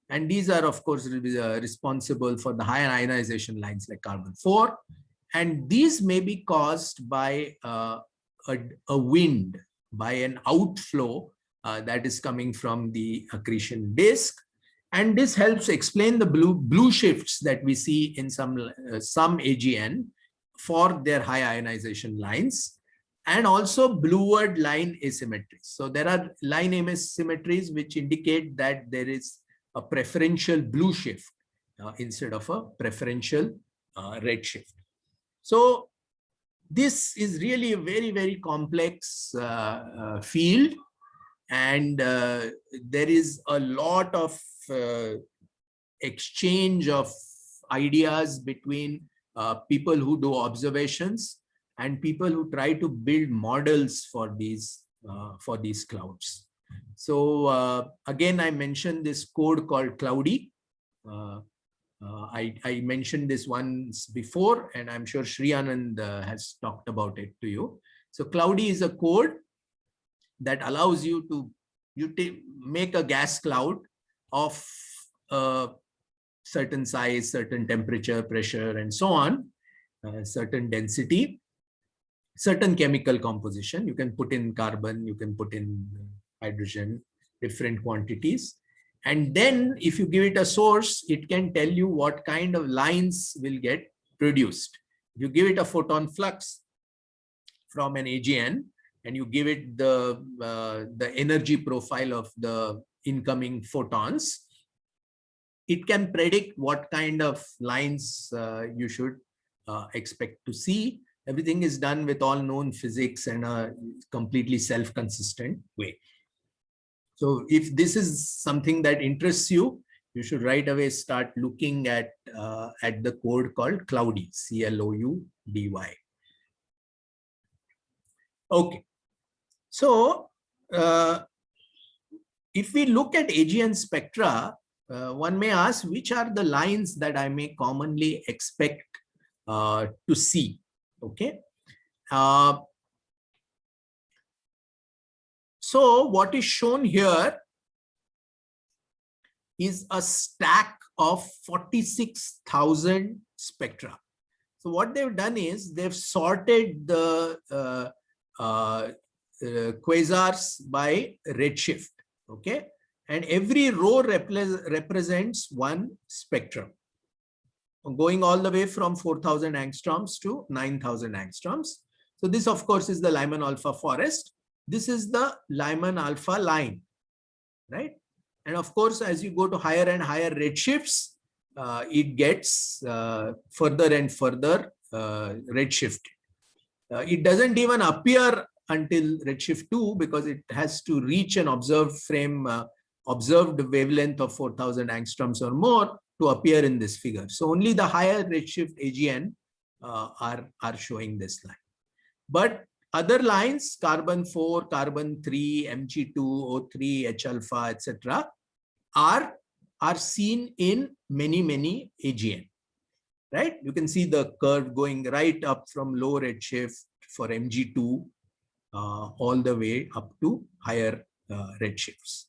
And these are, of course, responsible for the high ionization lines like carbon-4. And these may be caused by a wind, by an outflow that is coming from the accretion disk. And this helps explain the blue shifts that we see in some AGN for their high ionization lines, and also blueward line asymmetries. So there are line asymmetries which indicate that there is a preferential blue shift instead of a preferential red shift. So this is really a very, very complex field, and there is a lot of exchange of ideas between people who do observations and people who try to build models for these clouds. So again, I mentioned this code called Cloudy. I mentioned this once before, and I'm sure Sri Anand has talked about it to you. So Cloudy is a code that allows you to make a gas cloud of certain size, certain temperature, pressure, and so on, certain density, certain chemical composition. You can put in carbon, you can put in hydrogen, different quantities. And then if you give it a source, it can tell you what kind of lines will get produced. If you give it a photon flux from an AGN, and you give it the energy profile of the incoming photons, it can predict what kind of lines you should expect to see. Everything is done with all known physics and a completely self-consistent way. So if this is something that interests you, you should right away start looking at the code called Cloudy, C-L-O-U-D-Y. Okay. So if we look at AGN spectra, one may ask, which are the lines that I may commonly expect to see? Okay. So what is shown here is a stack of 46,000 spectra. So what they've done is they've sorted the quasars by redshift. Okay. And every row represents one spectrum, going all the way from 4,000 angstroms to 9,000 angstroms. So this, of course, is the Lyman alpha forest. This is the Lyman alpha line, right? And of course, as you go to higher and higher redshifts, it gets further and further redshifted. It doesn't even appear until redshift 2 because it has to reach an observed frame, observed wavelength of 4,000 angstroms or more to appear in this figure. So only the higher redshift AGN are showing this line. But other lines, carbon-4, carbon-3, Mg2, O3, H-alpha, etc., are seen in many AGN, right? You can see the curve going right up from low redshift for Mg2 all the way up to higher redshifts.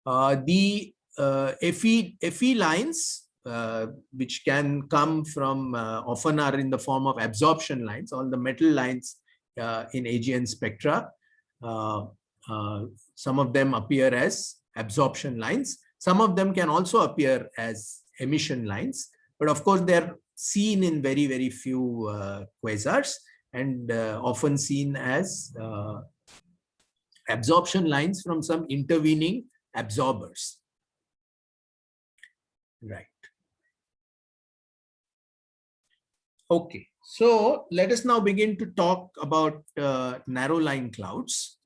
The Fe lines, which can come from, often are in the form of absorption lines, all the metal lines in AGN spectra. Some of them appear as absorption lines. Some of them can also appear as emission lines. But of course, they're seen in very few quasars and often seen as absorption lines from some intervening absorbers. Right. Okay. So let us now begin to talk about narrow line clouds.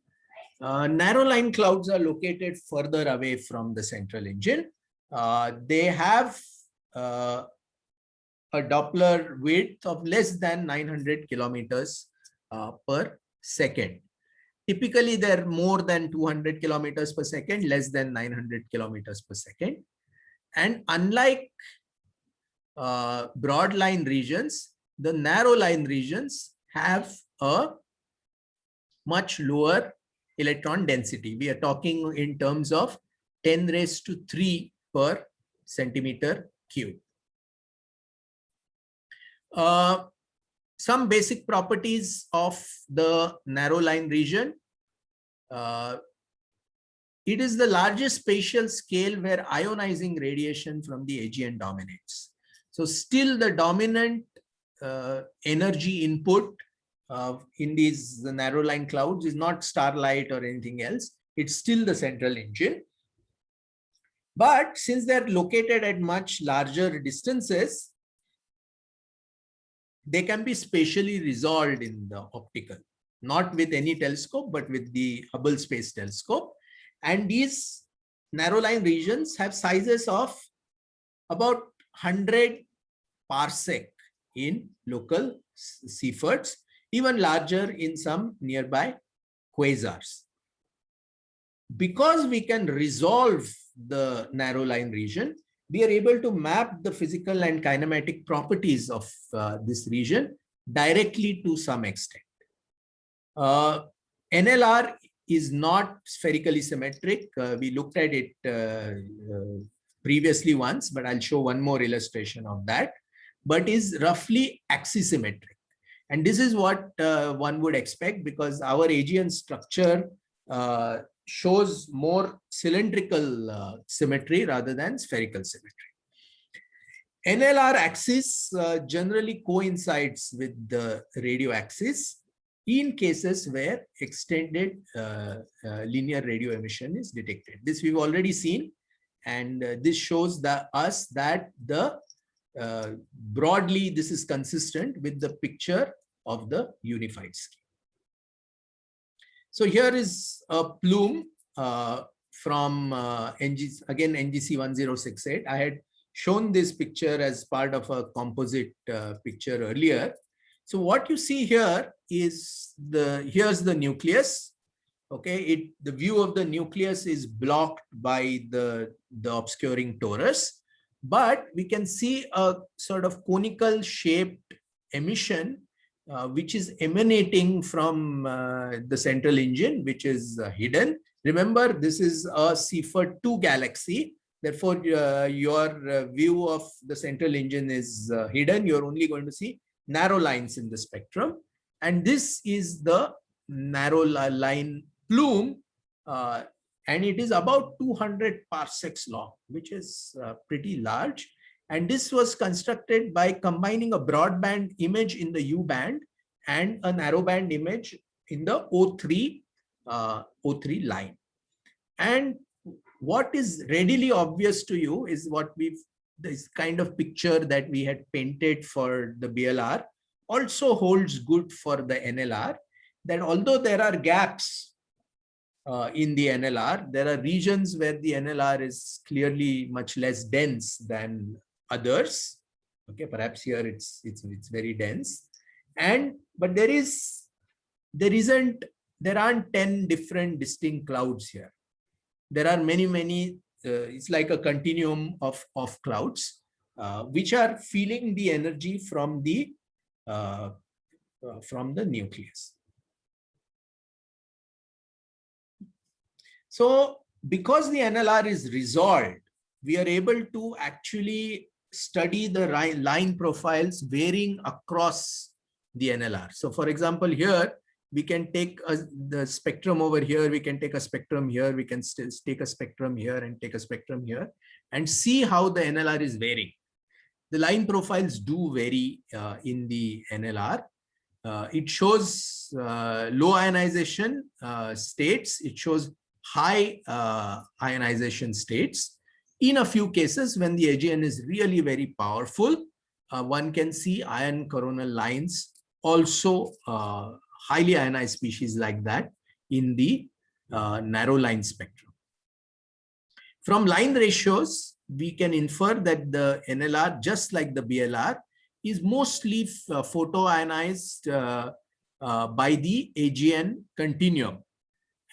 Narrow line clouds are located further away from the central engine. They have a Doppler width of less than 900 kilometers per second. Typically, they're more than 200 kilometers per second, less than 900 kilometers per second. And unlike broad line regions, the narrow line regions have a much lower electron density. We are talking in terms of 10 raised to 3 per centimeter cube. Some basic properties of the narrow line region. It is the largest spatial scale where ionizing radiation from the AGN dominates. So still the dominant energy input in these narrow line clouds is not starlight or anything else. It's still the central engine. But since they're located at much larger distances, they can be spatially resolved in the optical, not with any telescope, but with the Hubble Space Telescope. And these narrow line regions have sizes of about 100 parsec in local Seyferts, even larger in some nearby quasars. Because we can resolve the narrow line region, we are able to map the physical and kinematic properties of this region directly to some extent. NLR is not spherically symmetric. We looked at it previously once, but I'll show one more illustration of that, but is roughly axisymmetric. And this is what one would expect, because our AGN structure shows more cylindrical symmetry rather than spherical symmetry. NLR axis generally coincides with the radio axis in cases where extended linear radio emission is detected. This we've already seen, and this shows us that the broadly this is consistent with the picture of the unified scheme. So here is a plume from NGC 1068. I had shown this picture as part of a composite picture earlier. So what you see here is here's the nucleus. Okay, the view of the nucleus is blocked by the obscuring torus, but we can see a sort of conical shaped emission which is emanating from the central engine, which is hidden. Remember, this is a Seyfert 2 galaxy. Therefore, your view of the central engine is hidden. You're only going to see narrow lines in the spectrum. And this is the narrow line plume. And it is about 200 parsecs long, which is pretty large. And this was constructed by combining a broadband image in the U band and a narrowband image in the O3 line. And what is readily obvious to you is this kind of picture that we had painted for the BLR also holds good for the NLR, that although there are gaps in the NLR, there are regions where the NLR is clearly much less dense than others. Okay, perhaps here it's very dense, but there aren't 10 different distinct clouds here. There are many. It's like a continuum of clouds which are feeling the energy from the nucleus. So because the NLR is resolved, we are able to actually study the line profiles varying across the NLR. So for example, here we can take the spectrum over here, we can take a spectrum here, we can still take a spectrum here and take a spectrum here and see how the NLR is varying. The line profiles do vary in the NLR. It shows low ionization states, it shows high ionization states. In a few cases, when the AGN is really very powerful, one can see iron coronal lines, also highly ionized species like that in the narrow line spectrum. From line ratios, we can infer that the NLR, just like the BLR, is mostly photoionized by the AGN continuum.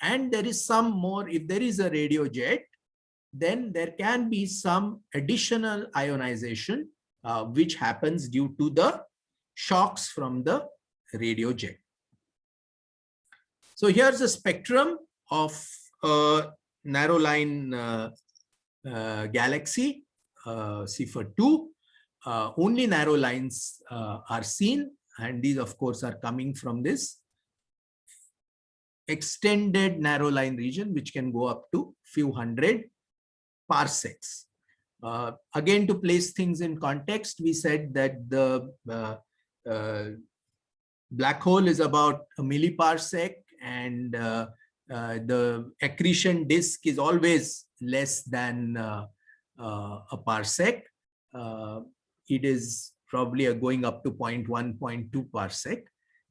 And there is some more, if there is a radio jet, then there can be some additional ionization which happens due to the shocks from the radio jet. So here's a spectrum of a narrow line galaxy, Cepheid-2. Only narrow lines are seen, and these of course are coming from this extended narrow line region, which can go up to few hundred parsecs. Again, to place things in context, we said that the black hole is about a milliparsec, and the accretion disk is always less than a parsec. It is probably going up to 0.1, 0.2 parsec.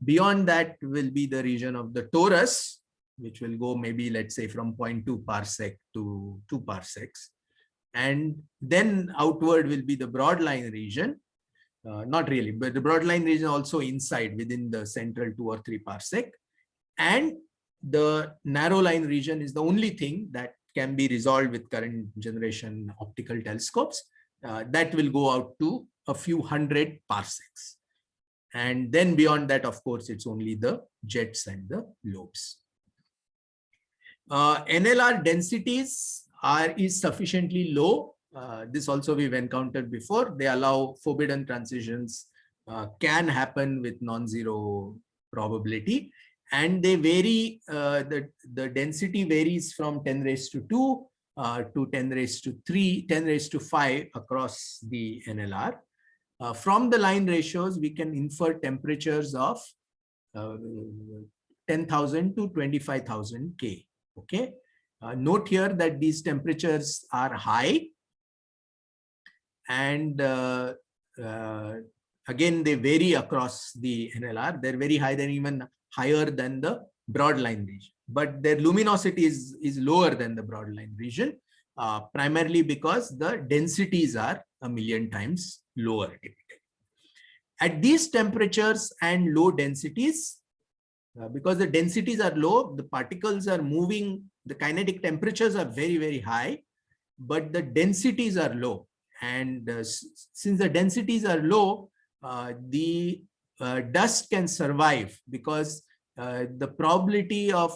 Beyond that will be the region of the torus, which will go maybe, let's say, from 0.2 parsec to 2 parsecs. And then outward will be the broadline region. Not really, but the broadline region also inside within the central 2 or 3 parsec. And the narrow line region is the only thing that can be resolved with current generation optical telescopes. That will go out to a few hundred parsecs. And then beyond that, of course, it's only the jets and the lobes. NLR densities is sufficiently low. This also we've encountered before. They allow forbidden transitions can happen with non-zero probability, and they vary. The density varies from 10 raised to 2 to 10 raised to 3, 10 raised to 5 across the NLR. From the line ratios, we can infer temperatures of 10,000 to 25,000 K. Okay. Note here that these temperatures are high, and again they vary across the NLR. They're very high, they're even higher than the broadline region, but their luminosity is lower than the broadline region, primarily because the densities are 1,000,000 times lower typically. At these temperatures and low densities, because the densities are low, the particles are moving, the kinetic temperatures are very, very high, but the densities are low. And since the densities are low, the dust can survive, because the probability of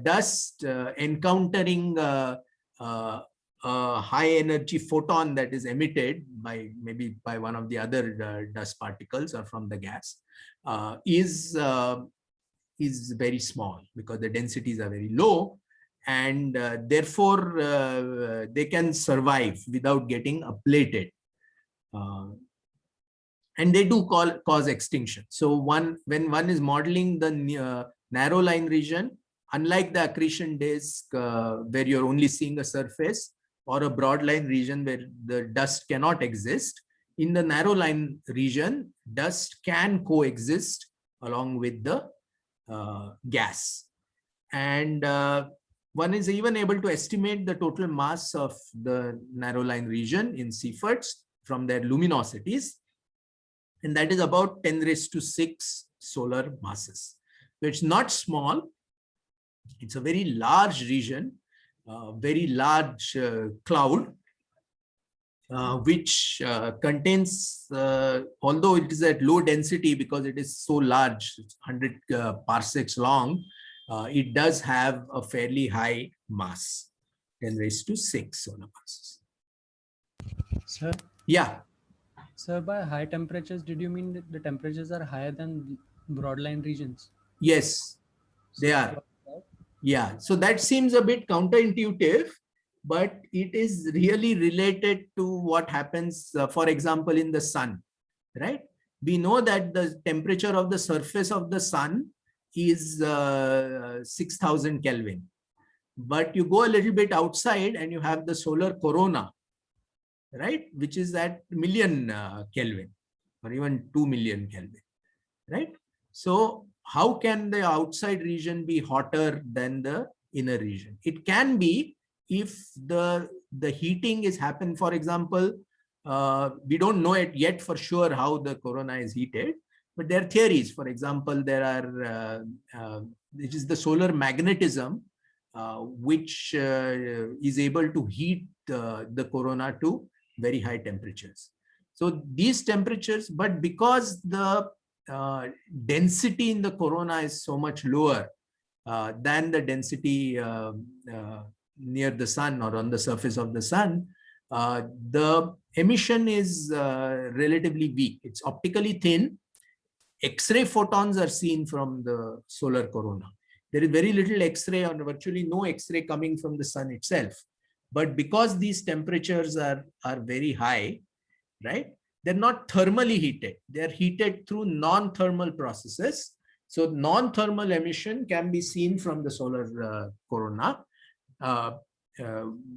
dust encountering a high energy photon that is emitted by maybe by one of the other dust particles or from the gas is very small, because the densities are very low, and therefore they can survive without getting ablated, and they do cause extinction. So when one is modeling the narrow line region, unlike the accretion disk where you're only seeing a surface, or a broad line region where the dust cannot exist, in the narrow line region, dust can coexist along with the gas. And one is even able to estimate the total mass of the narrow line region in Cepheids from their luminosities, and that is about 10 raised to 6 solar masses. So it's not small, it's a very large region, very large cloud, which contains, although it is at low density because it is so large, 100 parsecs long, it does have a fairly high mass, 10 raised to 6 solar masses. Sir? Yeah. Sir, by high temperatures, did you mean that the temperatures are higher than broadline regions? Yes, they are. Yeah, so that seems a bit counterintuitive, but it is really related to what happens, for example, in the sun, right? We know that the temperature of the surface of the sun is 6,000 Kelvin. But you go a little bit outside and you have the solar corona, right, which is at 1,000,000 Kelvin. or even 2 million Kelvin, right? So how can the outside region be hotter than the inner region? It can be if the heating is happen. For example, we don't know it yet for sure how the corona is heated, but there are theories. For example, there are which is the solar magnetism, which is able to heat the corona to very high temperatures. So these temperatures, but because the density in the corona is so much lower than the density near the sun or on the surface of the sun, the emission is relatively weak. It's optically thin. X-ray photons are seen from the solar corona. There is very little X-ray or virtually no X-ray coming from the sun itself. But because these temperatures are very high, right? They're not thermally heated. They're heated through non-thermal processes. So non-thermal emission can be seen from the solar corona,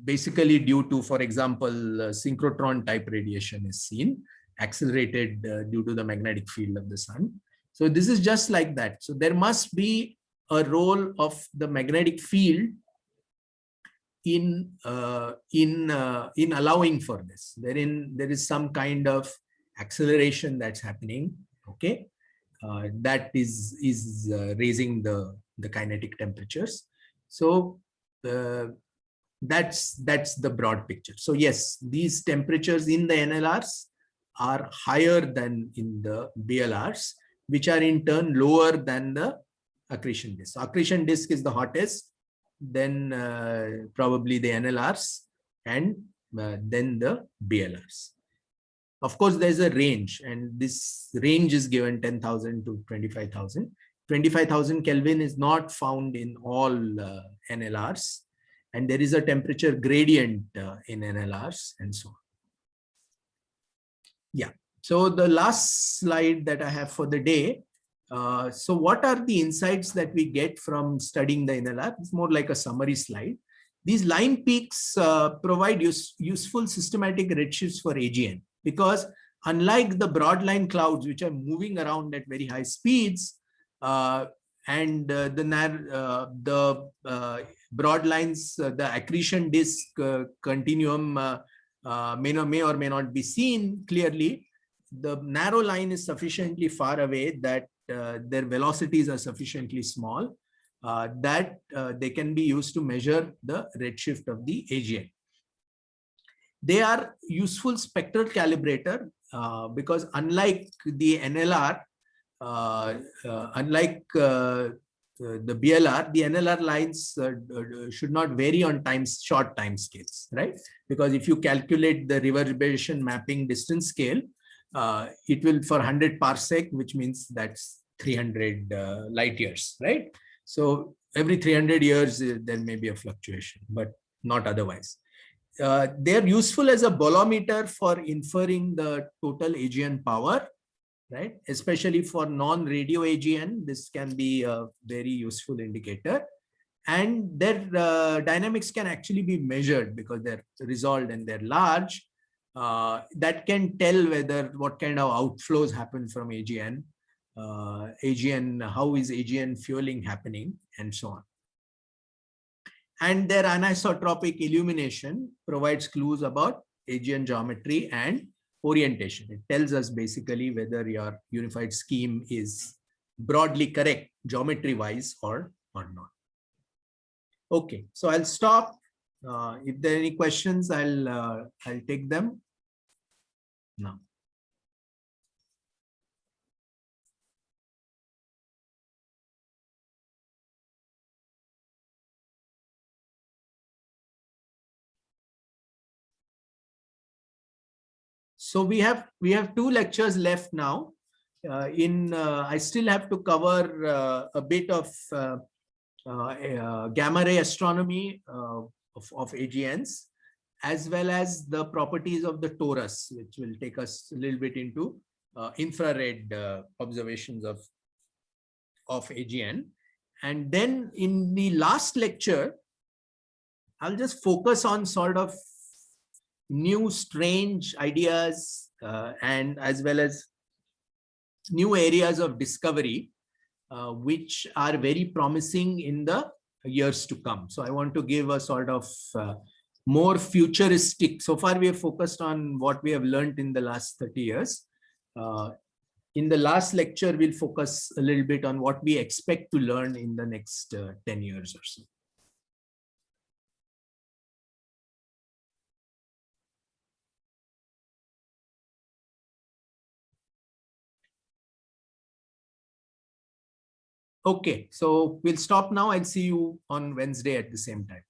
basically due to, for example, synchrotron type radiation is seen, accelerated due to the magnetic field of the sun. So this is just like that. So there must be a role of the magnetic field in allowing for this. There is some kind of acceleration that's happening, okay, that is raising the kinetic temperatures. So that's the broad picture. So yes, these temperatures in the NLRs are higher than in the BLRs, which are in turn lower than the accretion disk. So accretion disk is the hottest, then probably the NLRs, and then the BLRs. Of course, there's a range, and this range is given 10,000 to 25,000. 25,000 Kelvin is not found in all NLRs, and there is a temperature gradient in NLRs and so on. Yeah, so the last slide that I have for the day. So what are the insights that we get from studying the NLR? It's more like a summary slide. These line peaks provide useful systematic redshifts for AGN, because unlike the broadline clouds, which are moving around at very high speeds, and the broadlines, the accretion disk continuum may or may not be seen clearly, the narrow line is sufficiently far away that their velocities are sufficiently small that they can be used to measure the redshift of the AGN. They are useful spectral calibrator because unlike the NLR, unlike the BLR, the NLR lines should not vary on short time scales, right? Because if you calculate the reverberation mapping distance scale, it will for 100 parsec, which means that's 300 light years, right? So every 300 years, there may be a fluctuation, but not otherwise. They're useful as a bolometer for inferring the total AGN power, right? Especially for non-radio AGN, this can be a very useful indicator. And their dynamics can actually be measured because they're resolved and they're large. That can tell what kind of outflows happen from AGN, how is AGN fueling happening, and so on. And their anisotropic illumination provides clues about AGN geometry and orientation. It tells us basically whether your unified scheme is broadly correct geometry wise or not. Okay, so I'll stop. If there are any questions, I'll take them now. So we have 2 lectures left now. I still have to cover a bit of gamma ray astronomy of AGNs, as well as the properties of the torus, which will take us a little bit into infrared observations of AGN. And then in the last lecture, I'll just focus on sort of new strange ideas and as well as new areas of discovery, which are very promising in the years to come. So I want to give a sort of more futuristic. So far, we have focused on what we have learned in the last 30 years. In the last lecture, we'll focus a little bit on what we expect to learn in the next 10 years or so. Okay, so we'll stop now. I'll see you on Wednesday at the same time.